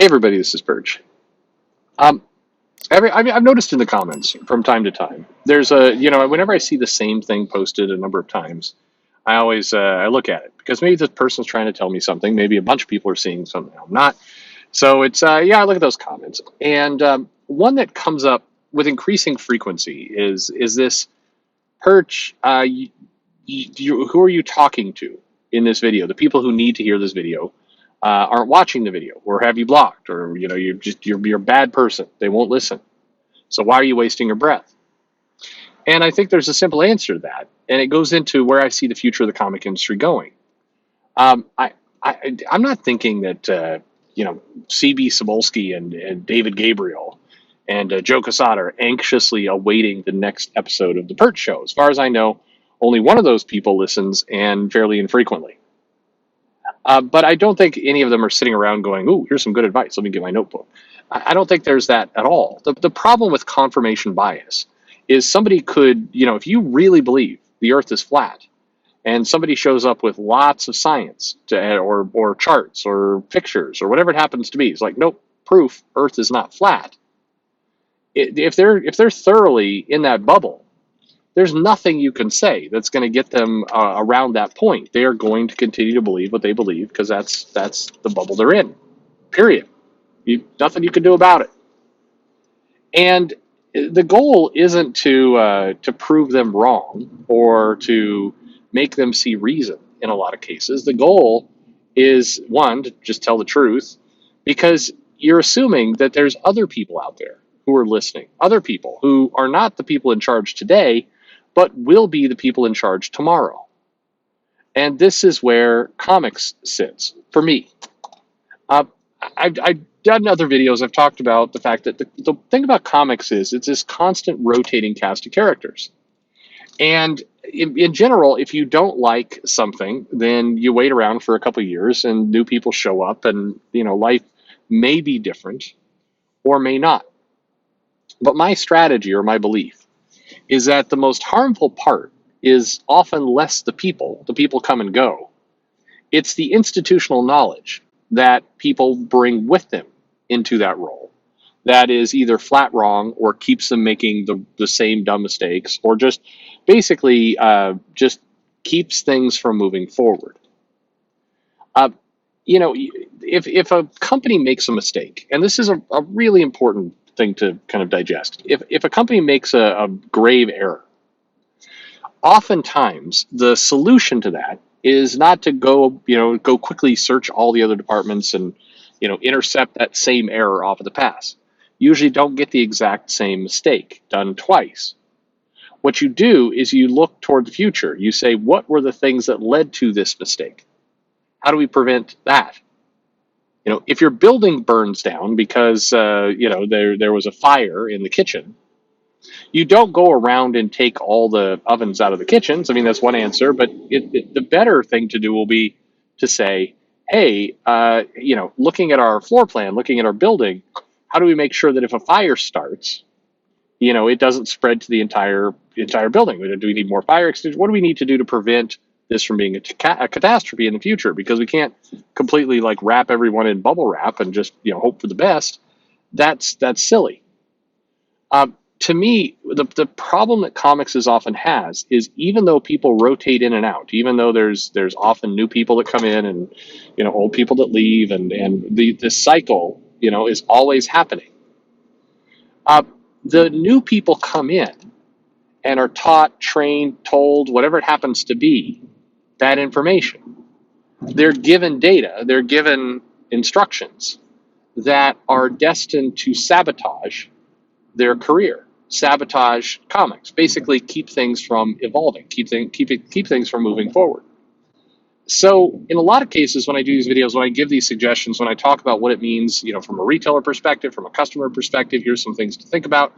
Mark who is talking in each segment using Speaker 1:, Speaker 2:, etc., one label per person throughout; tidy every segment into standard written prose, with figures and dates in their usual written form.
Speaker 1: Hey everybody, this is Perch. Um, I've noticed in the comments from time to time, there's whenever I see the same thing posted a number of times, I always I look at it because maybe this person's trying to tell me something. Maybe a bunch of people are seeing something I'm not. So I look at those comments, and one that comes up with increasing frequency is this Perch. Who are you talking to in this video? The people who need to hear this video aren't watching the video, or have you blocked, or you're a bad person. They won't listen. So why are you wasting your breath? And I think there's a simple answer to that, and it goes into where I see the future of the comic industry going. Um, I, I'm not thinking that CB Cebulski and David Gabriel and Joe Quesada are anxiously awaiting the next episode of the Perch Show. As far as I know, only one of those people listens, and fairly infrequently. But I don't think any of them are sitting around going, "Ooh, here's some good advice. Let me get my notebook." I don't think there's that at all. The problem with confirmation bias is somebody could, if you really believe the Earth is flat, and somebody shows up with lots of science or charts or pictures or whatever it happens to be, it's like, nope, proof Earth is not flat. If they're thoroughly in that bubble, there's nothing you can say that's going to get them around that point. They are going to continue to believe what they believe because that's the bubble they're in. Period. Nothing you can do about it. And the goal isn't to prove them wrong or to make them see reason. In a lot of cases, the goal is one, to just tell the truth, because you're assuming that there's other people out there who are listening, other people who are not the people in charge today, but will be the people in charge tomorrow. And this is where comics sits for me. Uh, I've done other videos. I've talked about the fact that the thing about comics is it's this constant rotating cast of characters. And in general, if you don't like something, then you wait around for a couple of years and new people show up, and life may be different or may not. But my strategy or my belief is that the most harmful part is often less the people come and go. It's the institutional knowledge that people bring with them into that role that is either flat wrong or keeps them making the same dumb mistakes, or just basically just keeps things from moving forward. Uh, if a company makes a mistake, and this is a really important thing to kind of digest, if a company makes a grave error, oftentimes the solution to that is not to go quickly search all the other departments and intercept that same error off of the pass. Usually don't get the exact same mistake done twice. What you do is you look toward the future. You say, what were the things that led to this mistake? How do we prevent that? If your building burns down because there was a fire in the kitchen, you don't go around and take all the ovens out of the kitchens. I mean, that's one answer, but the better thing to do will be to say, hey, looking at our floor plan, looking at our building, how do we make sure that if a fire starts, it doesn't spread to the entire building? Do we need more fire extinguishers? What do we need to do to prevent this from being a catastrophe in the future? Because we can't completely wrap everyone in bubble wrap and just hope for the best. That's silly. To me, the problem that comics often has is, even though people rotate in and out, even though there's often new people that come in and old people that leave, and the cycle is always happening. The new people come in and are taught, trained, told, whatever it happens to be, that information. They're given data, they're given instructions that are destined to sabotage their career, sabotage comics, basically keep things from evolving, keep things from moving forward. So in a lot of cases, when I do these videos, when I give these suggestions, when I talk about what it means, from a retailer perspective, from a customer perspective, here's some things to think about.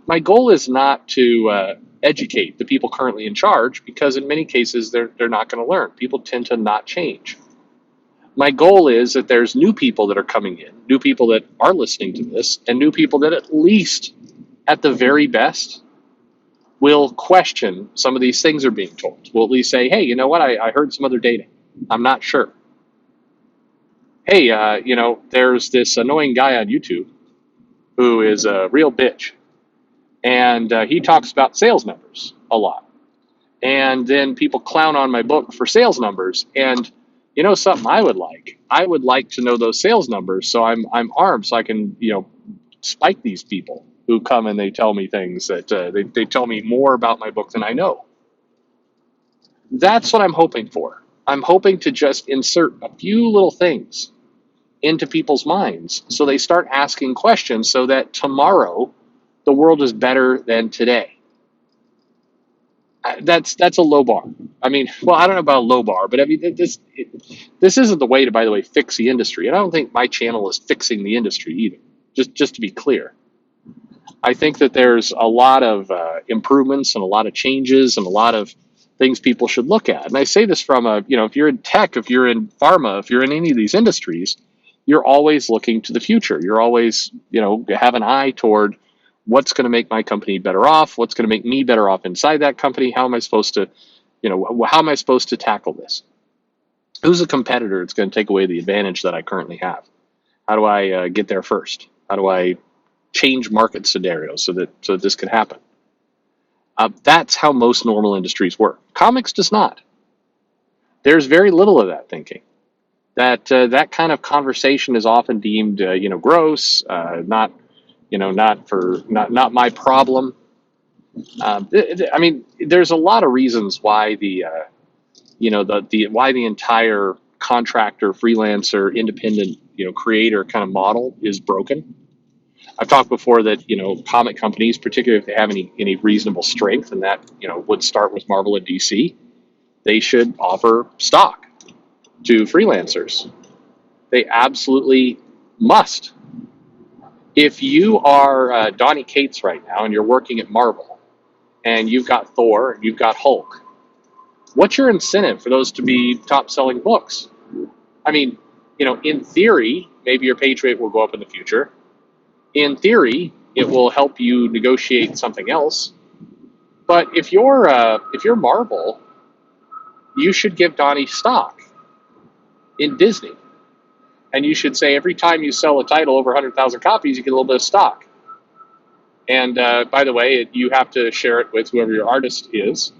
Speaker 1: My goal is not to educate the people currently in charge, because in many cases they're not going to learn. People tend to not change. My goal is that there's new people that are coming in, new people that are listening to this, and new people that at least, at the very best, will question some of these things are being told. Will at least say, hey, you know what? I heard some other data. I'm not sure. hey, there's this annoying guy on YouTube who is a real bitch, and he talks about sales numbers a lot. And then people clown on my book for sales numbers. And something I would like? I would like to know those sales numbers so I'm armed so I can spike these people who come and they tell me things that they tell me more about my book than I know. That's what I'm hoping for. I'm hoping to just insert a few little things into people's minds so they start asking questions so that tomorrow the world is better than today. That's a low bar. I mean, well, I don't know about a low bar, but I mean, this isn't the way to, by the way, fix the industry. And I don't think my channel is fixing the industry either. Just to be clear, I think that there's a lot of improvements and a lot of changes and a lot of things people should look at. And I say this from if you're in tech, if you're in pharma, if you're in any of these industries, you're always looking to the future. You're always, have an eye toward what's going to make my company better off, what's going to make me better off inside that company. How am I supposed to, how am I supposed to tackle this? Who's a competitor that's going to take away the advantage that I currently have? How do I get there first? How do I change market scenarios so that this can happen? That's how most normal industries work. Comics does not. There's very little of that thinking. That kind of conversation is often deemed, gross, not my problem. I mean, there's a lot of reasons why why the entire contractor, freelancer, independent, creator kind of model is broken. I've talked before that comic companies, particularly if they have any reasonable strength, and that would start with Marvel and DC, they should offer stock to freelancers. They absolutely must. If you are Donnie Cates right now and you're working at Marvel, and you've got Thor, and you've got Hulk, what's your incentive for those to be top-selling books? I mean, in theory, maybe your page rate will go up in the future. In theory, it will help you negotiate something else. But if you're Marvel, you should give Donnie stock in Disney, and you should say every time you sell a title over 100,000 copies, you get a little bit of stock. And by the way, you have to share it with whoever your artist is,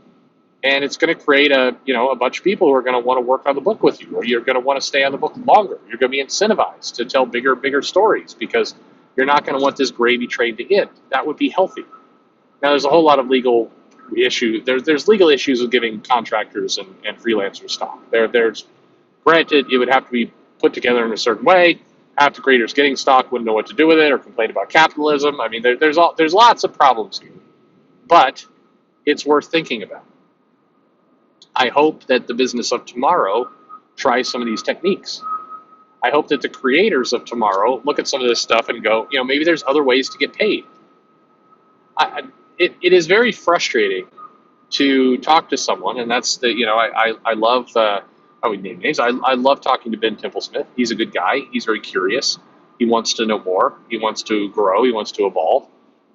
Speaker 1: and it's going to create a bunch of people who are going to want to work on the book with you, or you're going to want to stay on the book longer. You're going to be incentivized to tell bigger stories because you're not going to want this gravy train to end. That would be healthy. Now, there's a whole lot of legal issues. There's legal issues with giving contractors and freelancers stock. There's granted, it would have to be put together in a certain way. Half the creators getting stock wouldn't know what to do with it or complain about capitalism. I mean, there's lots of problems here, but it's worth thinking about. I hope that the business of tomorrow tries some of these techniques. I hope that the creators of tomorrow look at some of this stuff and go, maybe there's other ways to get paid. It is very frustrating to talk to someone, and that's I love I would name names. I love talking to Ben Templesmith. He's a good guy. He's very curious. He wants to know more. He wants to grow. He wants to evolve.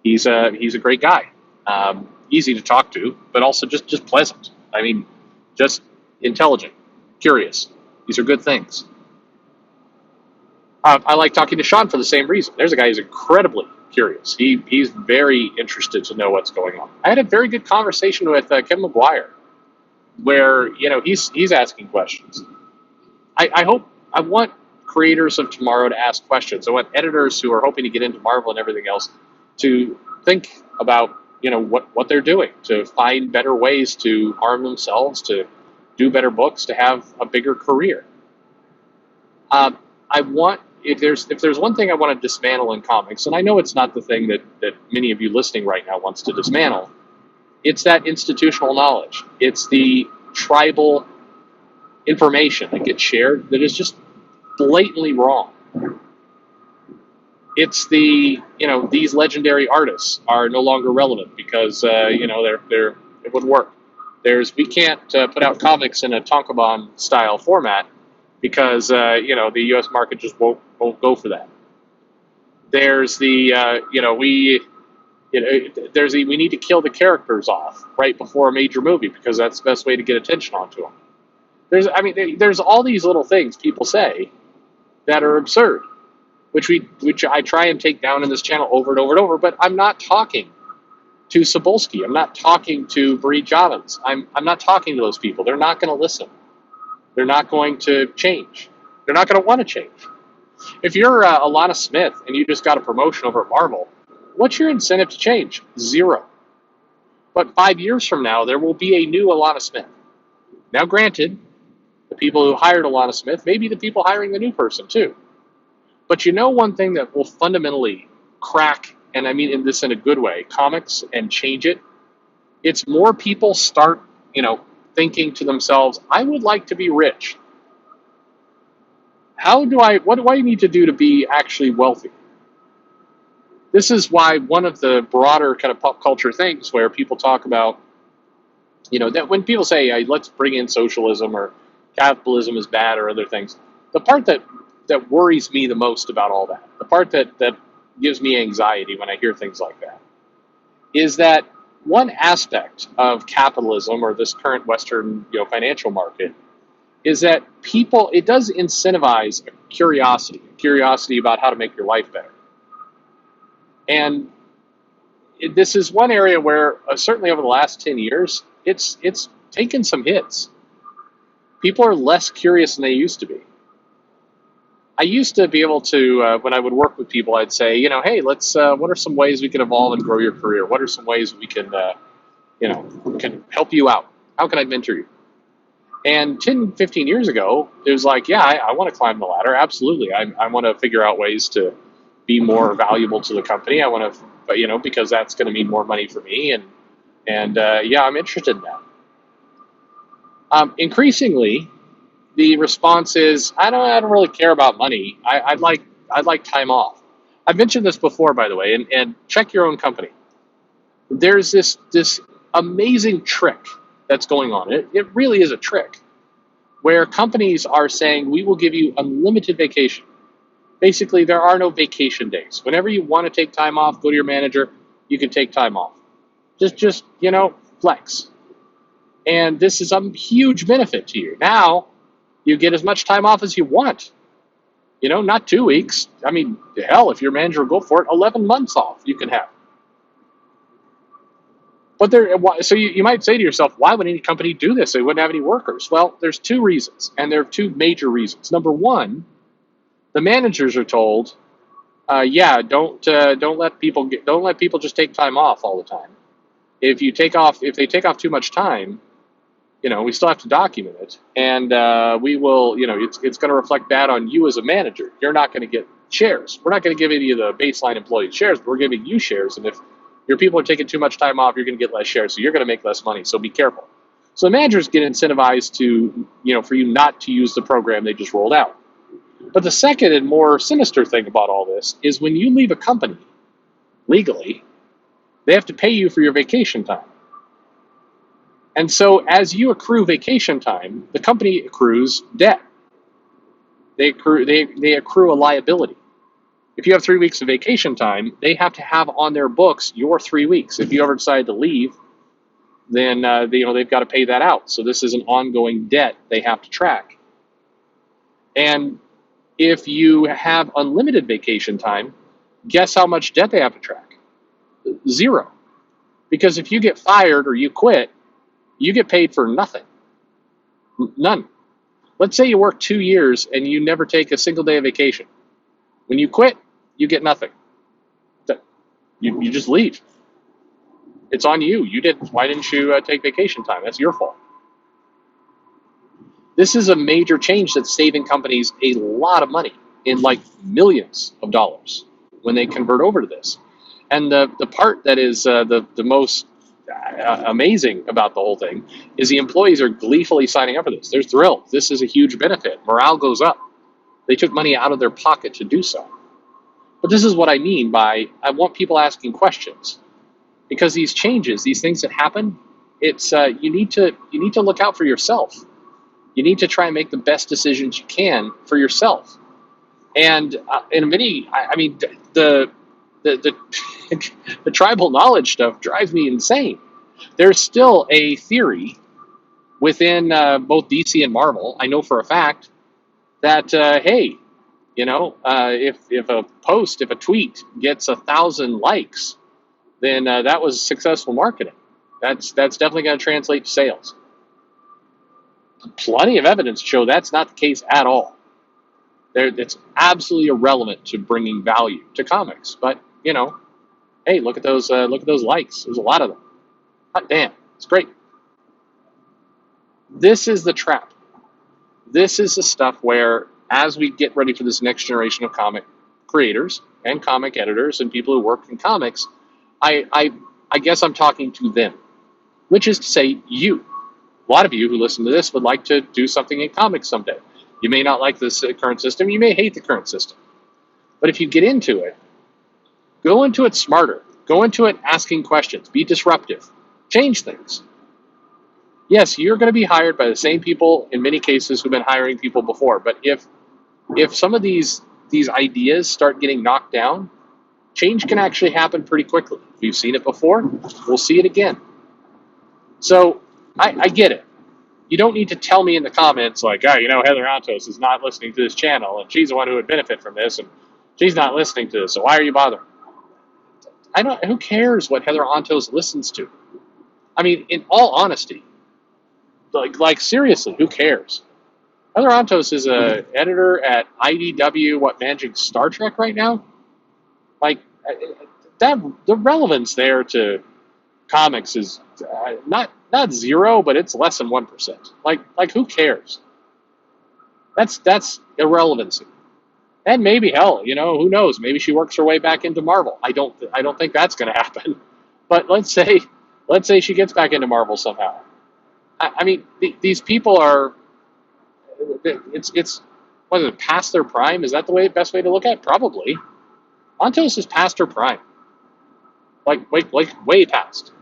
Speaker 1: He's a great guy. Easy to talk to, but also just pleasant. I mean, just intelligent, curious. These are good things. I like talking to Sean for the same reason. There's a guy who's incredibly curious. He's very interested to know what's going on. I had a very good conversation with Kevin McGuire, where he's asking questions. I want creators of tomorrow to ask questions. I want editors who are hoping to get into Marvel and everything else to think about what they're doing, to find better ways to arm themselves, to do better books, to have a bigger career. I want, if there's one thing I want to dismantle in comics, and I know it's not the thing that many of you listening right now wants to dismantle, it's that institutional knowledge. It's the tribal information that gets shared that is just blatantly wrong. It's these legendary artists are no longer relevant because it wouldn't work. We can't put out comics in a Tonkabon style format because the U.S. market just won't go for that. There's we need to kill the characters off right before a major movie because that's the best way to get attention onto them. There's all these little things people say, that are absurd, which I try and take down in this channel over and over and over. But I'm not talking to Cebulski. I'm not talking to Bree Javins. I'm not talking to those people. They're not going to listen. They're not going to change. They're not going to want to change. If you're Alana Smith and you just got a promotion over at Marvel, what's your incentive to change? Zero. But 5 years from now, there will be a new Alana Smith. Now, granted, the people who hired Alana Smith may be the people hiring the new person too. But you know one thing that will fundamentally crack, and I mean this in a good way, comics and change it? It's more people start, thinking to themselves, I would like to be rich. What do I need to do to be actually wealthy? This is why one of the broader kind of pop culture things where people talk about, that when people say, let's bring in socialism or capitalism is bad or other things, the part that worries me the most about all that, the part that gives me anxiety when I hear things like that, is that one aspect of capitalism or this current Western financial market is that it does incentivize curiosity about how to make your life better. And this is one area where certainly over the last 10 years, it's taken some hits. People are less curious than they used to be. I used to be able to, when I would work with people, I'd say, hey, let's, what are some ways we can evolve and grow your career? What are some ways we can, can help you out? How can I mentor you? And 10, 15 years ago, it was like, yeah, I want to climb the ladder. Absolutely. I want to figure out ways to be more valuable to the company. I want to, because that's going to mean more money for me. And yeah, I'm interested in that. Increasingly, the response is, I don't really care about money. I'd like time off. I've mentioned this before, by the way, and check your own company. There's this amazing trick that's going on. It really is a trick where companies are saying, we will give you unlimited vacation. Basically, there are no vacation days. Whenever you want to take time off, go to your manager, you can take time off. Just flex. And this is a huge benefit to you. Now, you get as much time off as you want. Not 2 weeks. I mean, hell, if your manager will go for it, 11 months off you can have. But so you might say to yourself, why would any company do this? They wouldn't have any workers. Well, there's two reasons, and there are two major reasons. Number one, the managers are told, don't let people just take time off all the time. If they take off too much time, we still have to document it, and we will, it's going to reflect bad on you as a manager. You're not going to get shares. We're not going to give any of the baseline employees shares, but we're giving you shares, and if your people are taking too much time off, you're going to get less shares, so you're going to make less money, so be careful. So the managers get incentivized to, for you not to use the program they just rolled out. But the second and more sinister thing about all this is when you leave a company legally, they have to pay you for your vacation time. And so as you accrue vacation time, the company accrues debt. They accrue a liability. If you have 3 weeks of vacation time, they have to have on their books your 3 weeks. If you ever decide to leave, then they've got to pay that out. So this is an ongoing debt they have to track. And if you have unlimited vacation time, guess how much debt they have to track? Zero. Because if you get fired or you quit, you get paid for nothing. None. Let's say you work 2 years and you never take a single day of vacation. When you quit, you get nothing. You just leave. It's on you. Why didn't you take vacation time? That's your fault. This is a major change that's saving companies a lot of money, in like millions of dollars, when they convert over to this. And the part that is the most amazing about the whole thing is the employees are gleefully signing up for this. They're thrilled. This is a huge benefit. Morale goes up. They took money out of their pocket to do so. But this is what I mean by I want people asking questions, because these changes, these things that happen, it's you need to look out for yourself. You need to try and make the best decisions you can for yourself. And in many, I mean, the tribal knowledge stuff drives me insane. There's still a theory within both DC and Marvel, I know for a fact, that, hey, If a post, if a tweet gets 1,000 likes, then that was successful marketing. That's definitely going to translate to sales. Plenty of evidence show that's not the case at all. It's absolutely irrelevant to bringing value to comics. But hey, look at those likes. There's a lot of them. Hot damn, it's great. This is the trap. This is the stuff where, as we get ready for this next generation of comic creators and comic editors and people who work in comics, I guess I'm talking to them, which is to say you. A lot of you who listen to this would like to do something in comics someday. You may not like this current system. You may hate the current system. But if you get into it, go into it smarter. Go into it asking questions. Be disruptive. Change things. Yes, you're going to be hired by the same people in many cases who've been hiring people before. But if some of these ideas start getting knocked down, change can actually happen pretty quickly. We've seen it before. We'll see it again. So I get it. You don't need to tell me in the comments like, oh, Heather Antos is not listening to this channel, and she's the one who would benefit from this, and she's not listening to this, so why are you bothering? Who cares what Heather Antos listens to? I mean, in all honesty, like seriously, who cares? Heather Antos is a editor at IDW, managing Star Trek right now? Like, that the relevance there to comics is not zero, but it's less than 1%. Like who cares? That's irrelevancy. And maybe hell, who knows? Maybe she works her way back into Marvel. I don't think that's going to happen. But let's say she gets back into Marvel somehow. I mean, these people are. It's what is it? Past their prime? Is that the best way to look at it? Probably. Antos is past her prime. Like way past.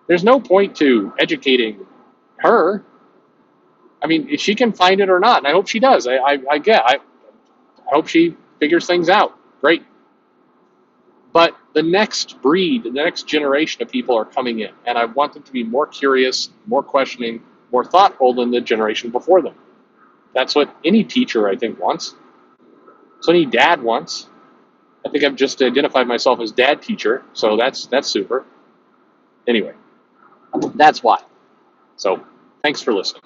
Speaker 1: There's no point to educating her. I mean, if she can find it or not, and I hope she does. I hope she figures things out. Great. But the next breed, the next generation of people are coming in, and I want them to be more curious, more questioning, more thoughtful than the generation before them. That's what any teacher, I think, wants. That's what any dad wants. I think I've just identified myself as dad teacher, so that's super. Anyway, that's why. So thanks for listening.